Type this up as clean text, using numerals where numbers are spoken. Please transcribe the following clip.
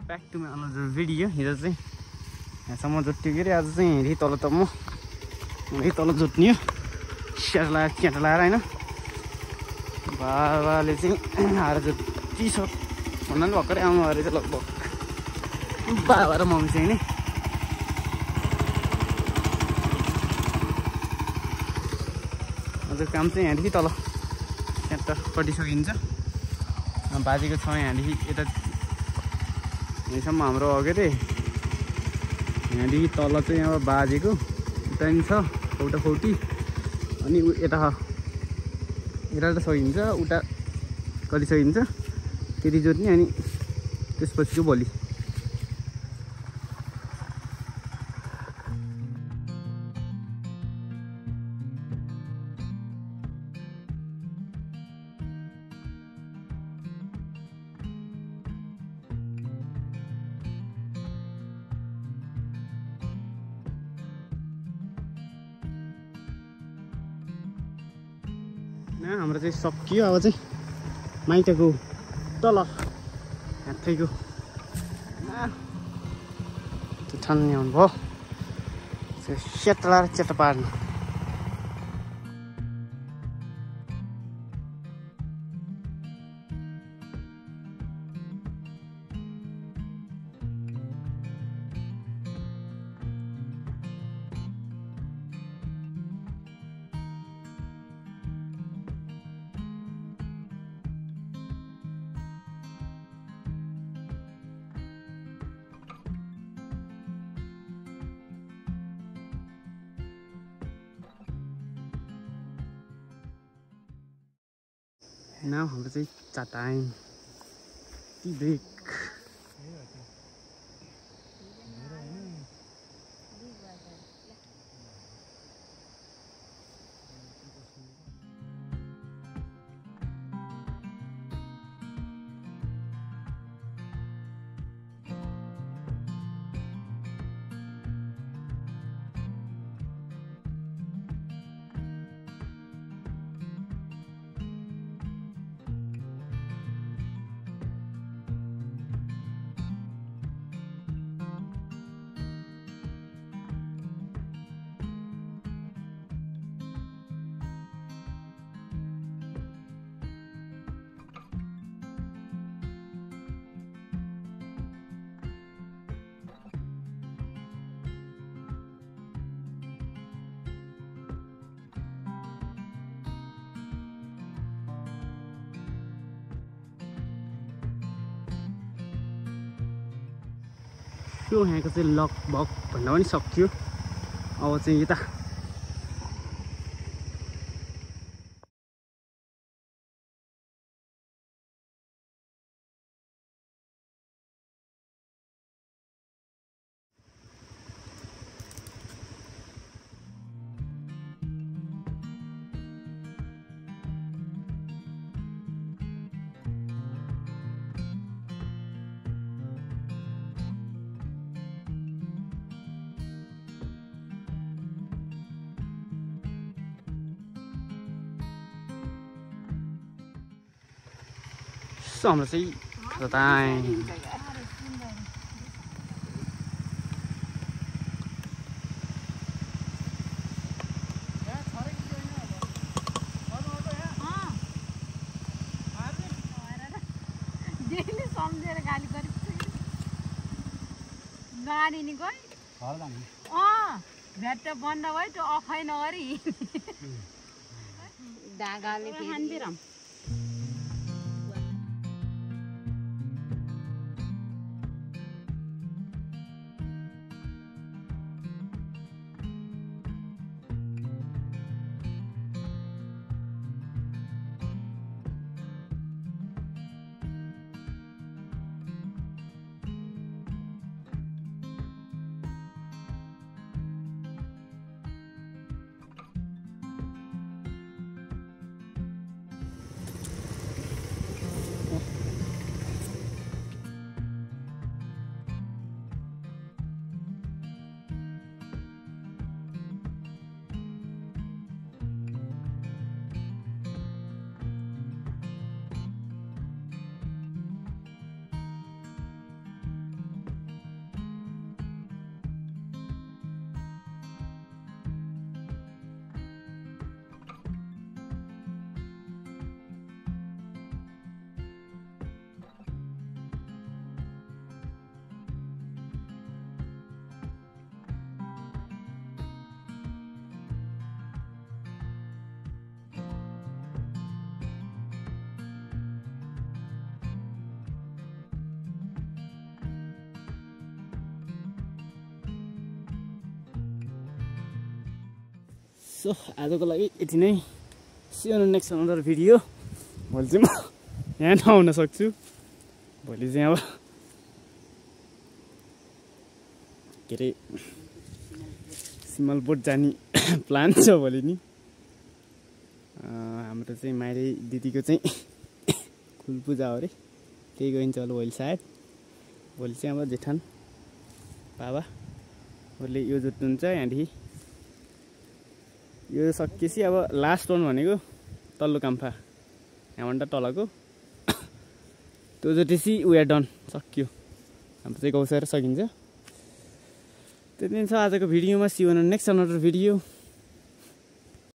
Back to my another video. हिजो चाहिँ यहाँसम्म जोत्यो के अरे, आज चाहिँ यहीँ तल त म यहीँ तल जोत्ने हो स्याट लगाएर च्याट लगाएर होइन। बाबाले चाहिँ आएर जोतिसक भन्दा पनि भर्खरै आउनु भएर चाहिँ लगभग बाबा र मम्मी चाहिँ नि हजुर काम चाहिँ यहाँदेखि तल च्याट कति सकिन्छ। बाजेको छ यहाँदेखि यता यहीँसम्म हाम्रो हो के अरे, यहाँदेखि तल चाहिँ अब बाजेको उता नि छ फौटा फौटी, अनि यता त सकिन्छ, उता कति सकिन्छ त्यति जोत्ने, अनि त्यसपछिको भोलि हाम्रो चाहिँ सकियो। अब चाहिँ माइतको तल हातैको त्यो ठान्ने आउनु भयो, सेट लगाएर चेट पार्ने। Now हाम्रो चाहिँ चाटाइम टी ब्रेक। यो यहाँको चाहिँ लगभग भन्दा पनि सकियो। अब चाहिँ यता हाम्रो चाहिँ चाटाइम सम्झेर गाली गरे गाडी नि गई भेट्ट बन्द भयो त्यो अफै नगरी डागाले हान्दिरम। सो आजको लागि यति नै see you next another video भोलि चाहिँ म यहाँ नआउन सक्छु भोलि चाहिँ अब के अरे सिमलबोट जाने प्लान छ भोलि नि हाम्रो चाहिँ माइली दिदीको चाहिँ कुल पूजा हो अरे त्यही गइन्छ होला भोलि सायद भोलि चाहिँ अब जेठान बाबाहरूले यो जोत्नुहुन्छ यहाँदेखि यो सकिएपछि अब लास्ट वान भनेको तल्लो काम्फा यहाँबाट तलको त्यो जोतेपछि वी आर डन सक्यो हाम्रो चाहिँ गौसार सकिन्छ त्यति नै छ आजको भिडियोमा see you next another video